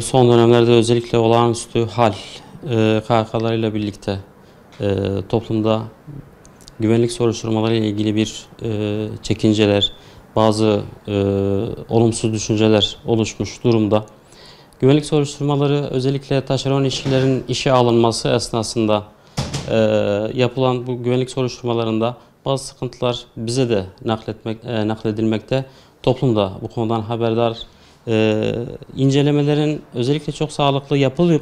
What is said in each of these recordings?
Son dönemlerde özellikle olağanüstü hal KHK'larıyla birlikte toplumda güvenlik soruşturmaları ile ilgili bir çekinceler, bazı olumsuz düşünceler oluşmuş durumda. Güvenlik soruşturmaları özellikle taşeron işçilerin işe alınması esnasında yapılan bu güvenlik soruşturmalarında bazı sıkıntılar bize de nakledilmekte. Toplum da bu konudan haberdar. İncelemelerin özellikle çok sağlıklı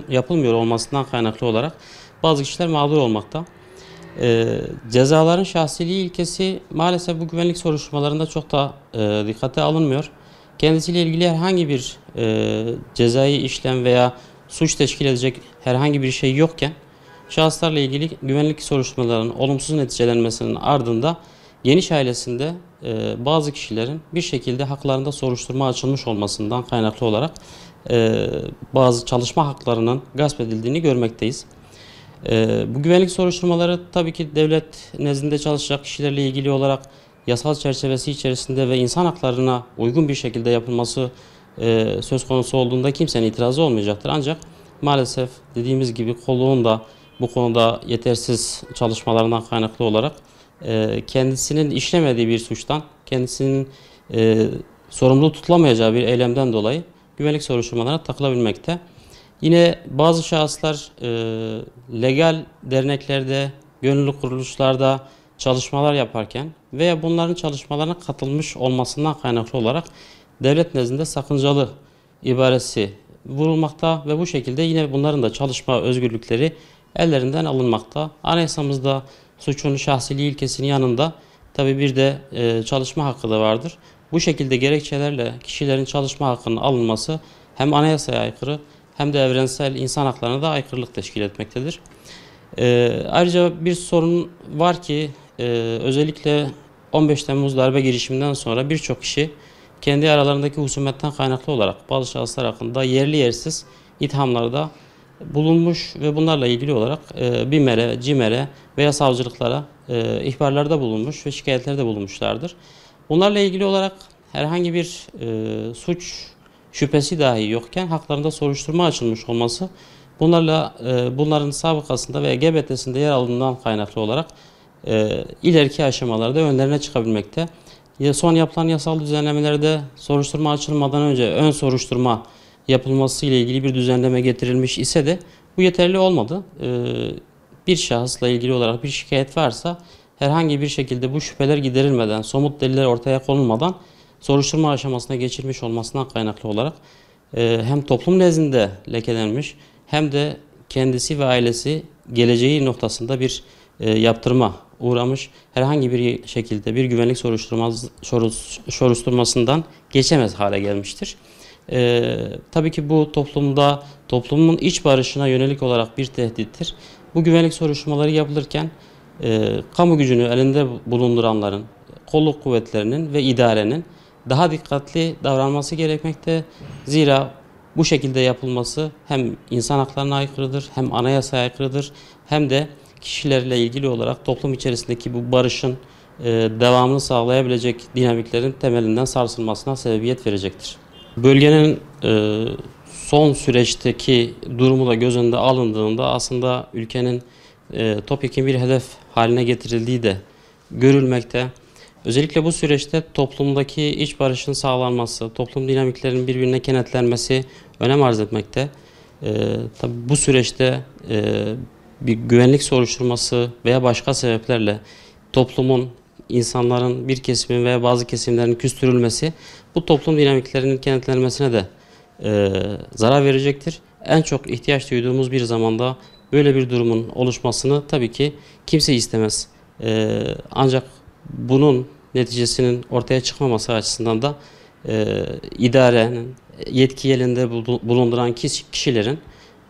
yapılmıyor olmasından kaynaklı olarak bazı kişiler mağdur olmakta. Cezaların şahsiliği ilkesi maalesef bu güvenlik soruşturmalarında çok da dikkate alınmıyor. Kendisiyle ilgili herhangi bir cezai işlem veya suç teşkil edecek herhangi bir şey yokken şahıslarla ilgili güvenlik soruşturmalarının olumsuz neticelenmesinin ardında geniş ailesinde bazı kişilerin bir şekilde haklarında soruşturma açılmış olmasından kaynaklı olarak bazı çalışma haklarının gasp edildiğini görmekteyiz. Bu güvenlik soruşturmaları tabii ki devlet nezdinde çalışacak kişilerle ilgili olarak yasal çerçevesi içerisinde ve insan haklarına uygun bir şekilde yapılması söz konusu olduğunda kimsenin itirazı olmayacaktır. Ancak maalesef dediğimiz gibi kolluğun da bu konuda yetersiz çalışmalarından kaynaklı olarak kendisinin işlemediği bir suçtan, kendisinin sorumlu tutulamayacağı bir eylemden dolayı güvenlik soruşturmalarına takılabilmekte. Yine bazı şahıslar legal derneklerde, gönüllü kuruluşlarda çalışmalar yaparken veya bunların çalışmalarına katılmış olmasından kaynaklı olarak devlet nezdinde sakıncalı ibaresi vurulmakta ve bu şekilde yine bunların da çalışma özgürlükleri ellerinden alınmakta. Anayasamızda suçun şahsiliği ilkesinin yanında tabii bir de çalışma hakkı da vardır. Bu şekilde gerekçelerle kişilerin çalışma hakkının alınması hem anayasaya aykırı hem de evrensel insan haklarına da aykırılık teşkil etmektedir. Ayrıca bir sorun var ki özellikle 15 Temmuz darbe girişiminden sonra birçok kişi kendi aralarındaki husumetten kaynaklı olarak bazı şahıslar hakkında yerli yersiz ithamlarda bulunmuş ve bunlarla ilgili olarak BİMER'e, CİMER'e veya savcılıklara ihbarlarda bulunmuş ve şikayetlerde bulunmuşlardır. Bunlarla ilgili olarak herhangi bir suç şüphesi dahi yokken haklarında soruşturma açılmış olması bunların sabıkasında veya GBT'sinde yer aldığından kaynaklı olarak ileriki aşamalarda önlerine çıkabilmekte. Son yapılan yasal düzenlemelerde soruşturma açılmadan önce ön soruşturma yapılması ile ilgili bir düzenleme getirilmiş ise de bu yeterli olmadı. Bir şahısla ilgili olarak bir şikayet varsa herhangi bir şekilde bu şüpheler giderilmeden, somut deliller ortaya konulmadan soruşturma aşamasına geçilmiş olmasından kaynaklı olarak hem toplum nezdinde lekelenmiş hem de kendisi ve ailesi geleceği noktasında bir yaptırıma uğramış, herhangi bir şekilde bir güvenlik soruşturmasından geçemez hale gelmiştir. Tabii ki bu toplumun iç barışına yönelik olarak bir tehdittir. Bu güvenlik soruşturmaları yapılırken kamu gücünü elinde bulunduranların, kolluk kuvvetlerinin ve idarenin daha dikkatli davranması gerekmekte. Zira bu şekilde yapılması hem insan haklarına aykırıdır, hem anayasaya aykırıdır, hem de kişilerle ilgili olarak toplum içerisindeki bu barışın devamını sağlayabilecek dinamiklerin temelinden sarsılmasına sebebiyet verecektir. Bölgenin son süreçteki durumu da göz önünde alındığında aslında ülkenin topyekun bir hedef haline getirildiği de görülmekte. Özellikle bu süreçte toplumdaki iç barışın sağlanması, toplum dinamiklerinin birbirine kenetlenmesi önem arz etmekte. Tabii bu süreçte bir güvenlik soruşturması veya başka sebeplerle toplumun, insanların bir kesimin veya bazı kesimlerin küstürülmesi bu toplum dinamiklerinin kenetlenmesine de zarar verecektir. En çok ihtiyaç duyduğumuz bir zamanda böyle bir durumun oluşmasını tabii ki kimse istemez. Ancak bunun neticesinin ortaya çıkmaması açısından da idarenin yetki elinde bulunduran kişilerin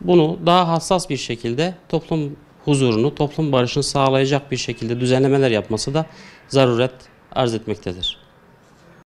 bunu daha hassas bir şekilde toplum huzurunu, toplum barışını sağlayacak bir şekilde düzenlemeler yapması da zaruret arz etmektedir.